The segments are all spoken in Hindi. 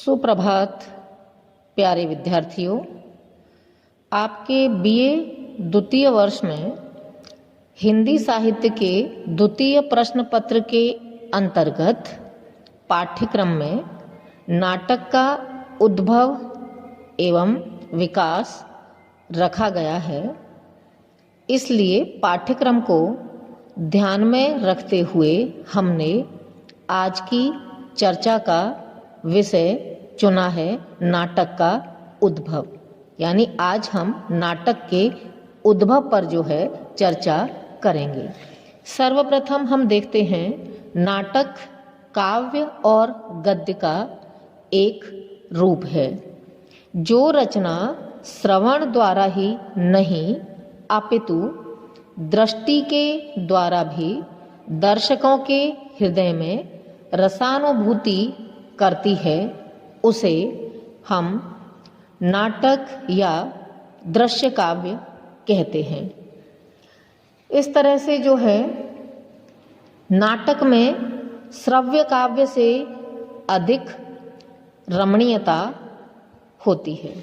सुप्रभात प्यारे विद्यार्थियों, आपके बीए द्वितीय वर्ष में हिंदी साहित्य के द्वितीय प्रश्न पत्र के अंतर्गत पाठ्यक्रम में नाटक का उद्भव एवं विकास रखा गया है। इसलिए पाठ्यक्रम को ध्यान में रखते हुए हमने आज की चर्चा का विषय चुना है नाटक का उद्भव। यानी आज हम नाटक के उद्भव पर जो है चर्चा करेंगे। सर्वप्रथम हम देखते हैं नाटक काव्य और गद्य का एक रूप है, जो रचना श्रवण द्वारा ही नहीं अपितु दृष्टि के द्वारा भी दर्शकों के हृदय में रसानुभूति करती है, उसे हम नाटक या दृश्य काव्य कहते हैं। इस तरह से जो है नाटक में श्रव्य काव्य से अधिक रमणीयता होती है।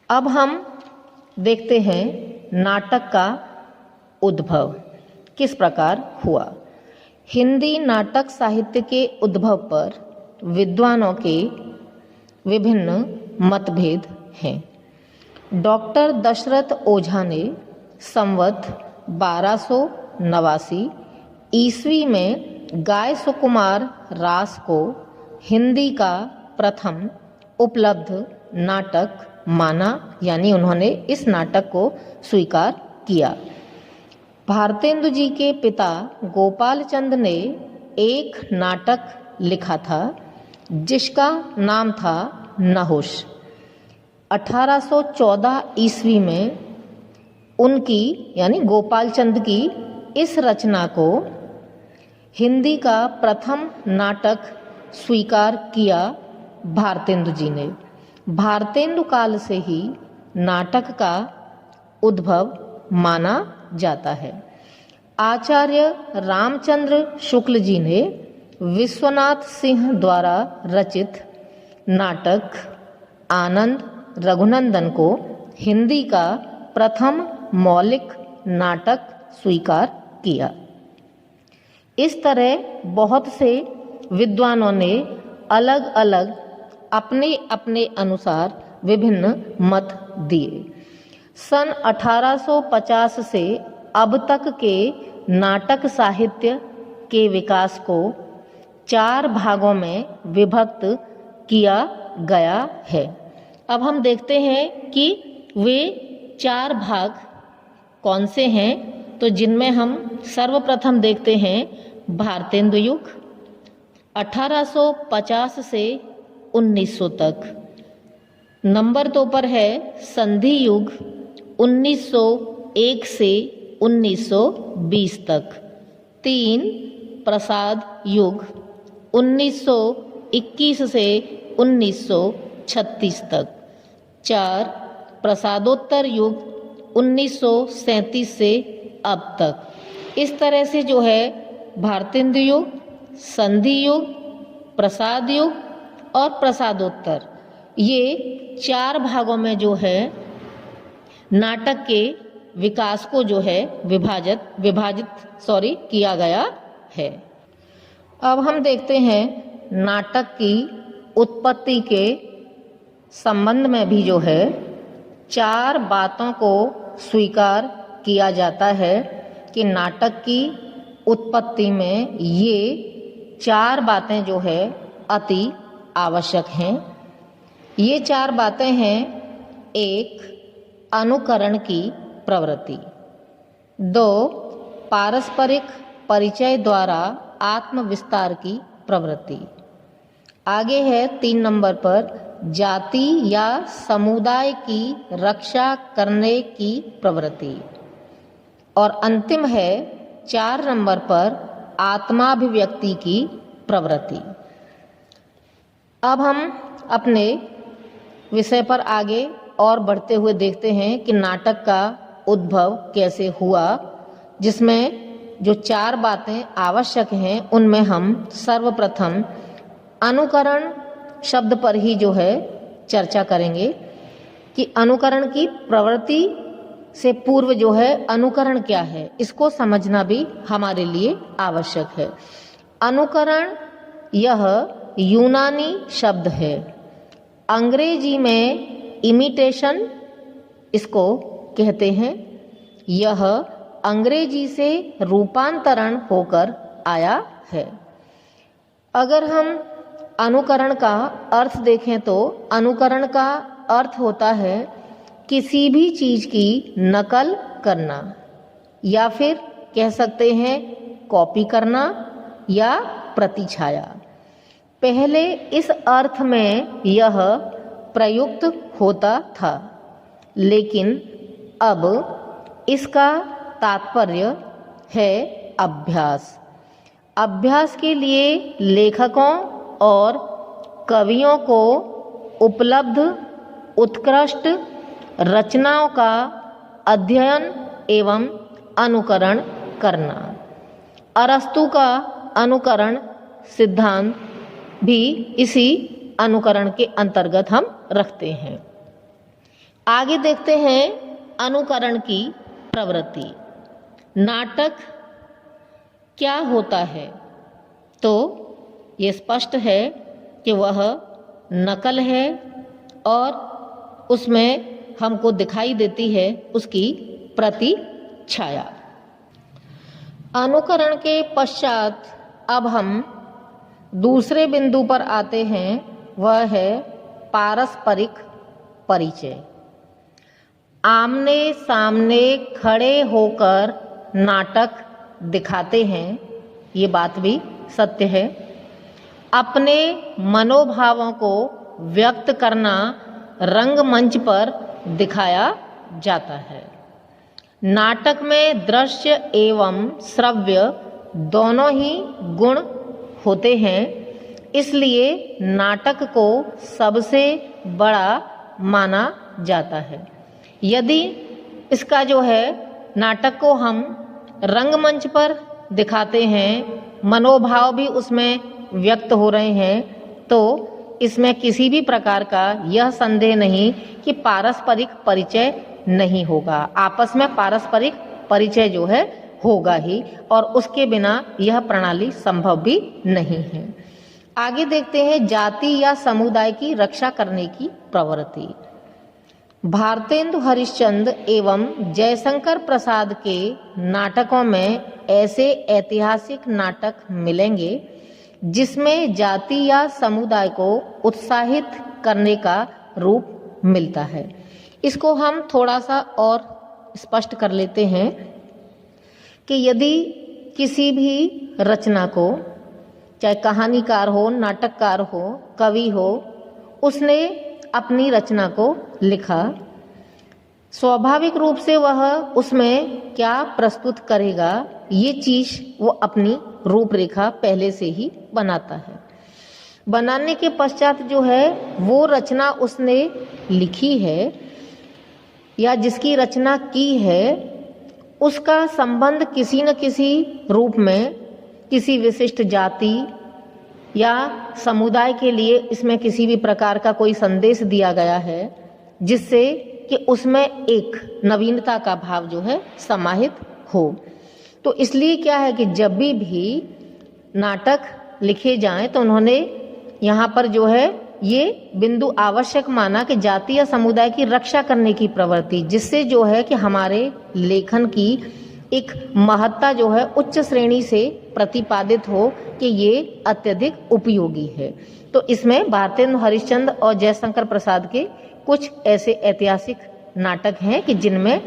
अब हम देखते हैं नाटक का उद्भव किस प्रकार हुआ। हिंदी नाटक साहित्य के उद्भव पर विद्वानों के विभिन्न मतभेद हैं। डॉक्टर दशरथ ओझा ने संवत 1289 ईस्वी में गाय सुकुमार रास को हिंदी का प्रथम उपलब्ध नाटक माना, यानी उन्होंने इस नाटक को स्वीकार किया। भारतेंदु जी के पिता गोपाल चंद ने एक नाटक लिखा था जिसका नाम था नहुष। 1814 ईस्वी में उनकी यानी गोपाल चंद की इस रचना को हिंदी का प्रथम नाटक स्वीकार किया भारतेंदु जी ने। भारतेंदु काल से ही नाटक का उद्भव माना जाता है। आचार्य रामचंद्र शुक्ल जी ने विश्वनाथ सिंह द्वारा रचित नाटक आनंद रघुनंदन को हिंदी का प्रथम मौलिक नाटक स्वीकार किया। इस तरह बहुत से विद्वानों ने अलग अलग अपने अपने अनुसार विभिन्न मत दिए। सन 1850 से अब तक के नाटक साहित्य के विकास को 4 भागों में विभक्त किया गया है। अब हम देखते हैं कि वे 4 भाग कौन से हैं। तो जिनमें हम सर्वप्रथम देखते हैं भारतेंदु युग 1850 से 1900 तक। नंबर 2 पर है संधि युग 1901 से 1920 तक। 3 प्रसाद युग 1921 से 1936 तक। 4 प्रसादोत्तर युग 1937 से अब तक। इस तरह से जो है भारतेंदु युग, संधि युग, प्रसाद युग और प्रसादोत्तर, ये 4 भागों में जो है नाटक के विकास को जो है विभाजित किया गया है। अब हम देखते हैं नाटक की उत्पत्ति के संबंध में भी जो है 4 बातों को स्वीकार किया जाता है कि नाटक की उत्पत्ति में ये 4 बातें जो है अति आवश्यक हैं। ये 4 बातें हैं: 1 अनुकरण की प्रवृत्ति, 2 पारस्परिक परिचय द्वारा आत्मविस्तार की प्रवृत्ति, आगे है 3 नंबर पर जाति या समुदाय की रक्षा करने की प्रवृत्ति, और अंतिम है 4 नंबर पर आत्माभिव्यक्ति की प्रवृत्ति। अब हम अपने विषय पर आगे और बढ़ते हुए देखते हैं कि नाटक का उद्भव कैसे हुआ, जिसमें जो 4 बातें आवश्यक हैं उनमें हम सर्वप्रथम अनुकरण शब्द पर ही जो है चर्चा करेंगे कि अनुकरण की प्रवृत्ति से पूर्व जो है अनुकरण क्या है, इसको समझना भी हमारे लिए आवश्यक है। अनुकरण यह यूनानी शब्द है। अंग्रेजी में इमिटेशन इसको कहते हैं। यह अंग्रेजी से रूपांतरण होकर आया है। अगर हम अनुकरण का अर्थ देखें तो अनुकरण का अर्थ होता है किसी भी चीज की नकल करना, या फिर कह सकते हैं कॉपी करना या प्रतिछाया। पहले इस अर्थ में यह प्रयुक्त होता था, लेकिन अब इसका तात्पर्य है अभ्यास। अभ्यास के लिए लेखकों और कवियों को उपलब्ध उत्कृष्ट रचनाओं का अध्ययन एवं अनुकरण करना। अरस्तु का अनुकरण सिद्धांत भी इसी अनुकरण के अंतर्गत हम रखते हैं। आगे देखते हैं अनुकरण की प्रवृत्ति। नाटक क्या होता है? तो ये स्पष्ट है कि वह नकल है और उसमें हमको दिखाई देती है उसकी प्रतिछाया। अनुकरण के पश्चात अब हम दूसरे बिंदु पर आते हैं, वह है पारस्परिक परिचय। आमने सामने खड़े होकर नाटक दिखाते हैं, ये बात भी सत्य है। अपने मनोभावों को व्यक्त करना रंगमंच पर दिखाया जाता है। नाटक में दृश्य एवं श्रव्य दोनों ही गुण होते हैं, इसलिए नाटक को सबसे बड़ा माना जाता है। यदि इसका जो है नाटक को हम रंगमंच पर दिखाते हैं, मनोभाव भी उसमें व्यक्त हो रहे हैं, तो इसमें किसी भी प्रकार का यह संदेह नहीं कि पारस्परिक परिचय नहीं होगा। आपस में पारस्परिक परिचय जो है होगा ही, और उसके बिना यह प्रणाली संभव भी नहीं है। आगे देखते हैं जाति या समुदाय की रक्षा करने की प्रवृत्ति। भारतेंदु हरिश्चंद्र एवं जयशंकर प्रसाद के नाटकों में ऐसे ऐतिहासिक नाटक मिलेंगे जिसमें जाति या समुदाय को उत्साहित करने का रूप मिलता है। इसको हम थोड़ा सा और स्पष्ट कर लेते हैं कि यदि किसी भी रचना को, चाहे कहानीकार हो, नाटककार हो, कवि हो, उसने अपनी रचना को लिखा, स्वाभाविक रूप से वह उसमें क्या प्रस्तुत करेगा, ये चीज वो अपनी रूपरेखा पहले से ही बनाता है। बनाने के पश्चात जो है वो रचना उसने लिखी है या जिसकी रचना की है, उसका संबंध किसी न किसी रूप में किसी विशिष्ट जाति या समुदाय के लिए इसमें किसी भी प्रकार का कोई संदेश दिया गया है, जिससे कि उसमें एक नवीनता का भाव जो है समाहित हो। तो इसलिए क्या है कि जब भी नाटक लिखे जाएं तो उन्होंने यहाँ पर जो है ये बिंदु आवश्यक माना कि जाति या समुदाय की रक्षा करने की प्रवृत्ति, जिससे जो है कि हमारे लेखन की एक महत्ता जो है उच्च श्रेणी से प्रतिपादित हो कि ये अत्यधिक उपयोगी है। तो इसमें भारतेंदु हरिश्चंद्र और जयशंकर प्रसाद के कुछ ऐसे ऐतिहासिक नाटक हैं कि जिनमें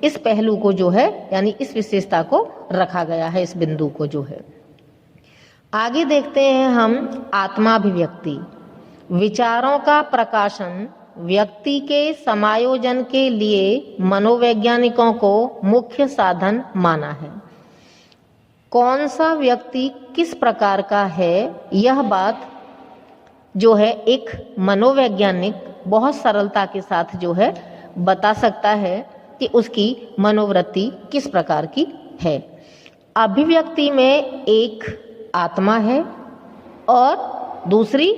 इस पहलू को जो है यानी इस विशेषता को रखा गया है, इस बिंदु को जो है। आगे देखते हैं हम आत्माभिव्यक्ति। विचारों का प्रकाशन व्यक्ति के समायोजन के लिए मनोवैज्ञानिकों को मुख्य साधन माना है। कौन सा व्यक्ति किस प्रकार का है, यह बात जो है एक मनोवैज्ञानिक बहुत सरलता के साथ जो है बता सकता है कि उसकी मनोवृत्ति किस प्रकार की है। अभिव्यक्ति में एक आत्मा है और दूसरी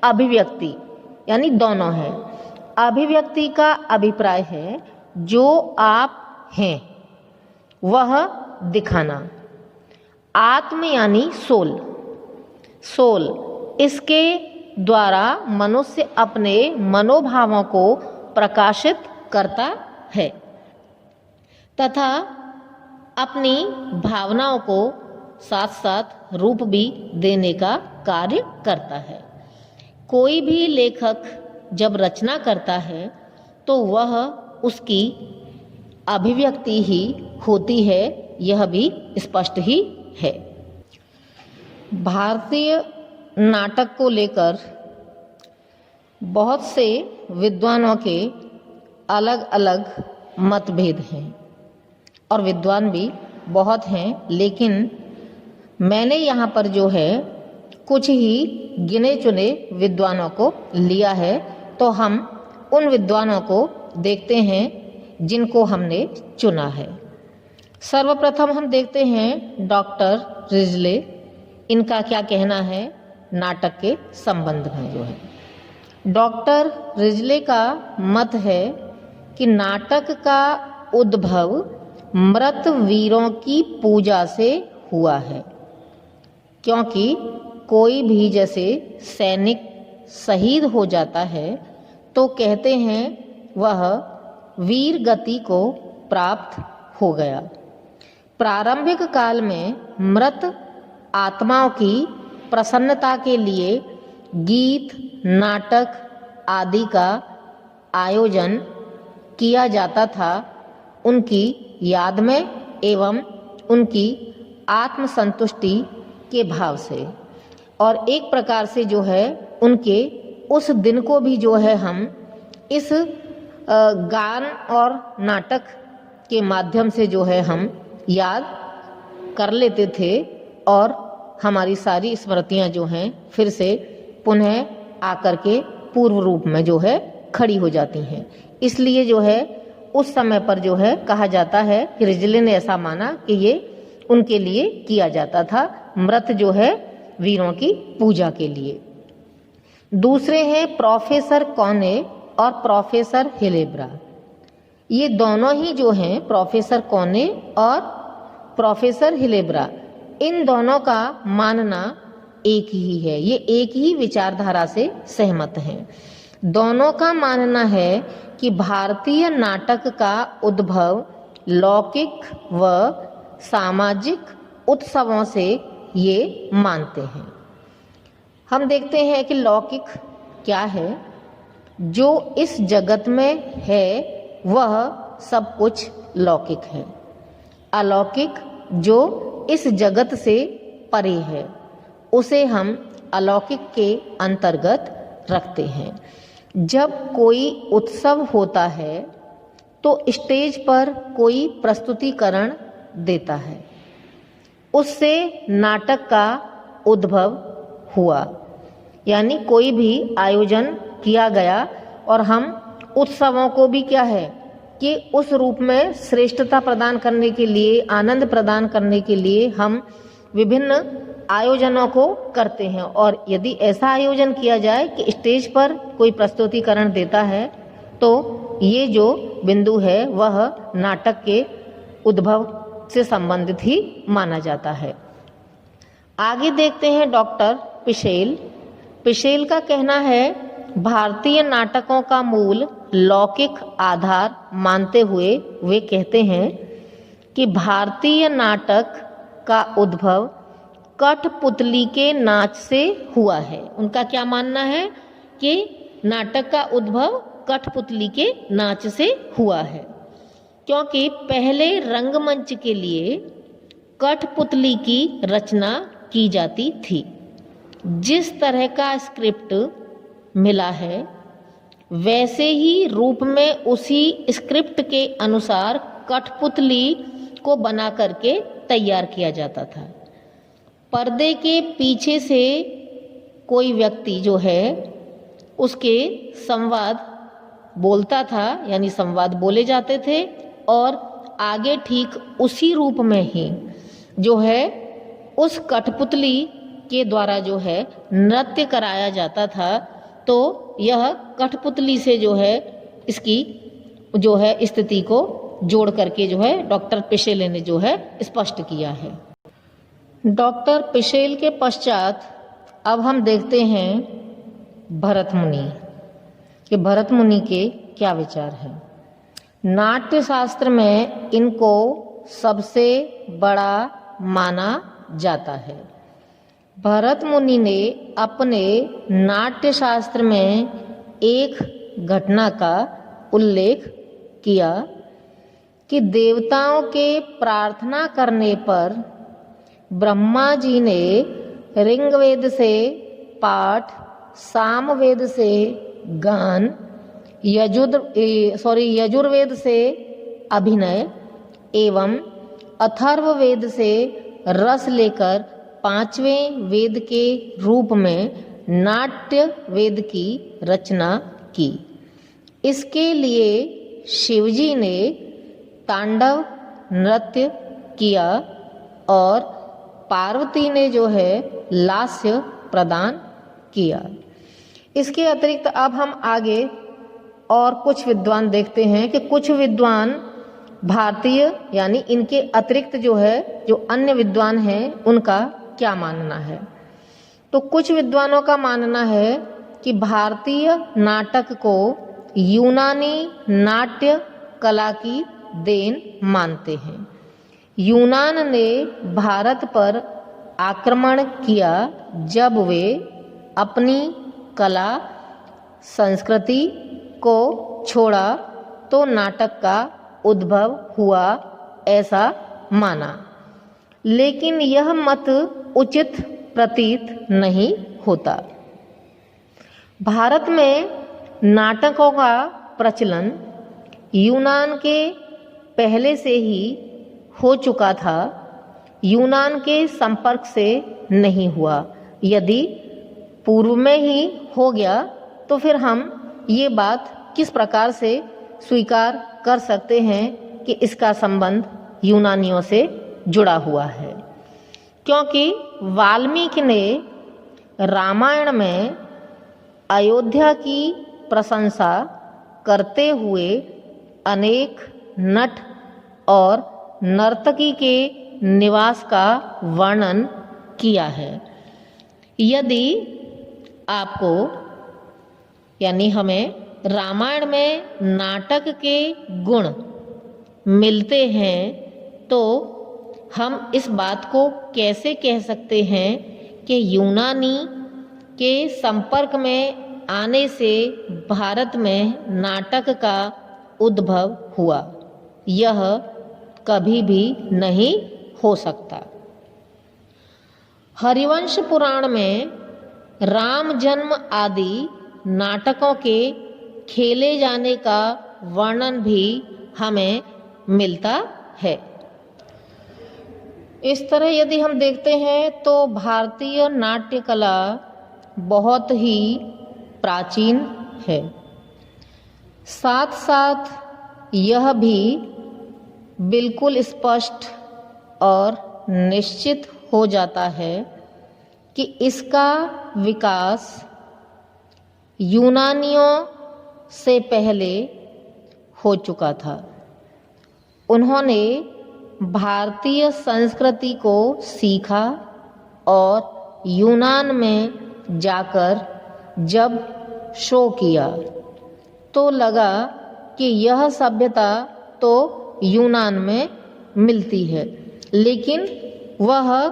अभिव्यक्ति यानी दोनों है। अभिव्यक्ति का अभिप्राय है जो आप हैं वह दिखाना। आत्म यानी सोल, सोल इसके द्वारा मनुष्य अपने मनोभावों को प्रकाशित करता है तथा अपनी भावनाओं को साथ साथ रूप भी देने का कार्य करता है। कोई भी लेखक जब रचना करता है तो वह उसकी अभिव्यक्ति ही होती है, यह भी स्पष्ट ही है। भारतीय नाटक को लेकर बहुत से विद्वानों के अलग अलग मतभेद हैं और विद्वान भी बहुत हैं, लेकिन मैंने यहाँ पर जो है कुछ ही गिने चुने विद्वानों को लिया है। तो हम उन विद्वानों को देखते हैं जिनको हमने चुना है। सर्वप्रथम हम देखते हैं डॉक्टर रिजले, इनका क्या कहना है नाटक के संबंध में जो है। डॉक्टर रिजले का मत है कि नाटक का उद्भव मृत वीरों की पूजा से हुआ है, क्योंकि कोई भी जैसे सैनिक शहीद हो जाता है तो कहते हैं वह वीर गति को प्राप्त हो गया। प्रारंभिक काल में मृत आत्माओं की प्रसन्नता के लिए गीत, नाटक आदि का आयोजन किया जाता था, उनकी याद में एवं उनकी आत्मसंतुष्टि के भाव से, और एक प्रकार से जो है उनके उस दिन को भी जो है हम इस गान और नाटक के माध्यम से जो है हम याद कर लेते थे और हमारी सारी स्मृतियां जो हैं फिर से पुनः आकर के पूर्व रूप में जो है खड़ी हो जाती हैं। इसलिए जो है उस समय पर जो है कहा जाता है कि रिजले ने ऐसा माना कि ये उनके लिए किया जाता था, मृत जो है वीरों की पूजा के लिए। दूसरे हैं प्रोफेसर कॉने और प्रोफेसर हिलेब्रा। ये दोनों ही जो हैं प्रोफेसर कॉने और प्रोफेसर हिलेब्रा, इन दोनों का मानना एक ही है, ये एक ही विचारधारा से सहमत हैं। दोनों का मानना है कि भारतीय नाटक का उद्भव लौकिक व सामाजिक उत्सवों से ये मानते हैं। हम देखते हैं कि लौकिक क्या है, जो इस जगत में है वह सब कुछ लौकिक है। अलौकिक जो इस जगत से परे है उसे हम अलौकिक के अंतर्गत रखते हैं। जब कोई उत्सव होता है तो स्टेज पर कोई प्रस्तुतिकरण देता है, उससे नाटक का उद्भव हुआ, यानी कोई भी आयोजन किया गया और हम उत्सवों को भी क्या है कि उस रूप में श्रेष्ठता प्रदान करने के लिए, आनंद प्रदान करने के लिए हम विभिन्न आयोजनों को करते हैं। और यदि ऐसा आयोजन किया जाए कि स्टेज पर कोई प्रस्तुतिकरण देता है तो ये जो बिंदु है वह नाटक के उद्भव से संबंधित ही माना जाता है। आगे देखते हैं डॉक्टर पिशेल। पिशेल का कहना है भारतीय नाटकों का मूल लौकिक आधार मानते हुए वे कहते हैं कि भारतीय नाटक का उद्भव कठपुतली के नाच से हुआ है। उनका क्या मानना है कि नाटक का उद्भव कठपुतली के नाच से हुआ है, क्योंकि पहले रंगमंच के लिए कठपुतली की रचना की जाती थी। जिस तरह का स्क्रिप्ट मिला है वैसे ही रूप में उसी स्क्रिप्ट के अनुसार कठपुतली को बना करके तैयार किया जाता था। पर्दे के पीछे से कोई व्यक्ति जो है उसके संवाद बोलता था, यानी संवाद बोले जाते थे, और आगे ठीक उसी रूप में ही जो है उस कठपुतली के द्वारा जो है नृत्य कराया जाता था, तो यह कठपुतली से जो है इसकी जो है स्थिति को जोड़ करके जो है डॉक्टर पिशेले ने जो है स्पष्ट किया है। डॉक्टर पिशेल के पश्चात अब हम देखते हैं भरत मुनि कि भरत मुनि के क्या विचार हैं। नाट्य शास्त्र में इनको सबसे बड़ा माना जाता है। भरत मुनि ने अपने नाट्य शास्त्र में एक घटना का उल्लेख किया कि देवताओं के प्रार्थना करने पर ब्रह्मा जी ने ऋग्वेद से पाठ, सामवेद से गान, यजुर्वेद से अभिनय एवं अथर्ववेद से रस लेकर पांचवें वेद के रूप में नाट्य वेद की रचना की। इसके लिए शिवजी ने तांडव नृत्य किया और पार्वती ने जो है लास्य प्रदान किया। इसके अतिरिक्त अब हम आगे और कुछ विद्वान देखते हैं कि कुछ विद्वान भारतीय यानी इनके अतिरिक्त जो है जो अन्य विद्वान हैं उनका क्या मानना है। तो कुछ विद्वानों का मानना है कि भारतीय नाटक को यूनानी नाट्य कला की देन मानते हैं। यूनान ने भारत पर आक्रमण किया जब वे अपनी कला संस्कृति को छोड़ा तो नाटक का उद्भव हुआ, ऐसा माना। लेकिन यह मत उचित प्रतीत नहीं होता। भारत में नाटकों का प्रचलन यूनान के पहले से ही हो चुका था, यूनान के संपर्क से नहीं हुआ। यदि पूर्व में ही हो गया तो फिर हम ये बात किस प्रकार से स्वीकार कर सकते हैं कि इसका संबंध यूनानियों से जुड़ा हुआ है। क्योंकि वाल्मीकि ने रामायण में अयोध्या की प्रशंसा करते हुए अनेक नट और नर्तकी के निवास का वर्णन किया है। यदि आपको यानी हमें रामायण में नाटक के गुण मिलते हैं तो हम इस बात को कैसे कह सकते हैं कि यूनानी के संपर्क में आने से भारत में नाटक का उद्भव हुआ। यह कभी भी नहीं हो सकता। हरिवंश पुराण में राम जन्म आदि नाटकों के खेले जाने का वर्णन भी हमें मिलता है। इस तरह यदि हम देखते हैं तो भारतीय नाट्य कला बहुत ही प्राचीन है। साथ साथ यह भी बिल्कुल स्पष्ट और निश्चित हो जाता है कि इसका विकास यूनानियों से पहले हो चुका था। उन्होंने भारतीय संस्कृति को सीखा और यूनान में जाकर जब शो किया तो लगा कि यह सभ्यता तो यूनान में मिलती है, लेकिन वह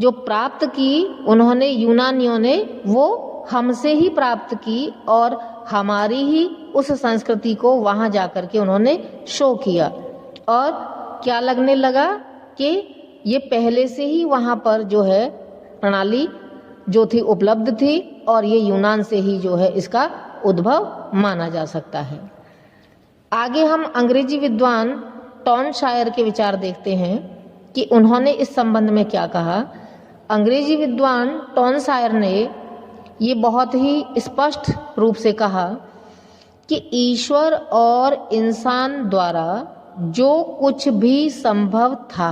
जो प्राप्त की उन्होंने यूनानियों ने वो हमसे ही प्राप्त की और हमारी ही उस संस्कृति को वहाँ जाकर के उन्होंने शो किया और क्या लगने लगा कि ये पहले से ही वहाँ पर जो है प्रणाली जो थी उपलब्ध थी और ये यूनान से ही जो है इसका उद्भव माना जा सकता है। आगे हम अंग्रेजी विद्वान टॉनशायर के विचार देखते हैं कि उन्होंने इस संबंध में क्या कहा। अंग्रेजी विद्वान टॉनशायर ने ये बहुत ही स्पष्ट रूप से कहा कि ईश्वर और इंसान द्वारा जो कुछ भी संभव था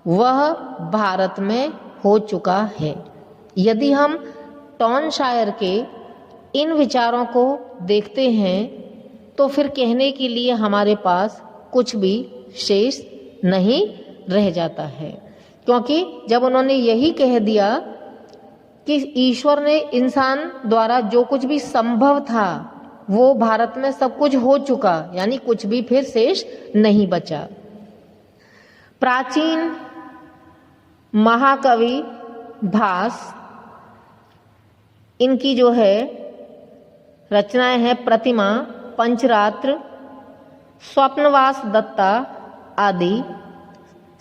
वह भारत में हो चुका है। यदि हम टॉन शायर के इन विचारों को देखते हैं तो फिर कहने के लिए हमारे पास कुछ भी शेष नहीं रह जाता है, क्योंकि जब उन्होंने यही कह दिया कि ईश्वर ने इंसान द्वारा जो कुछ भी संभव था वो भारत में सब कुछ हो चुका, यानी कुछ भी फिर शेष नहीं बचा। प्राचीन महाकवि भास, इनकी जो है रचनाएं हैं प्रतिमा, पंचरात्र, स्वप्नवास दत्ता आदि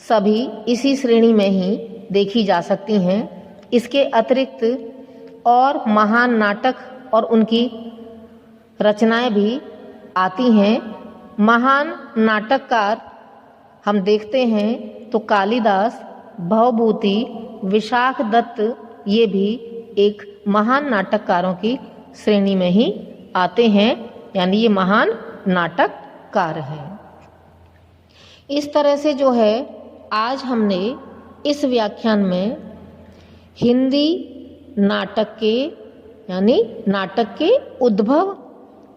सभी इसी श्रेणी में ही देखी जा सकती हैं। इसके अतिरिक्त और महान नाटक और उनकी रचनाएं भी आती हैं। महान नाटककार हम देखते हैं तो कालिदास, भवभूति, विशाख दत्त, ये भी एक महान नाटककारों की श्रेणी में ही आते हैं, यानी ये महान नाटककार हैं। इस तरह से जो है आज हमने इस व्याख्यान में हिंदी नाटक के यानी नाटक के उद्भव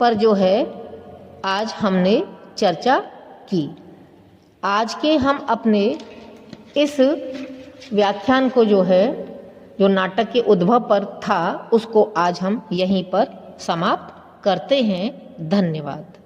पर जो है आज हमने चर्चा की। आज के हम अपने इस व्याख्यान को जो है जो नाटक के उद्भव पर था उसको आज हम यहीं पर समाप्त करते हैं। धन्यवाद।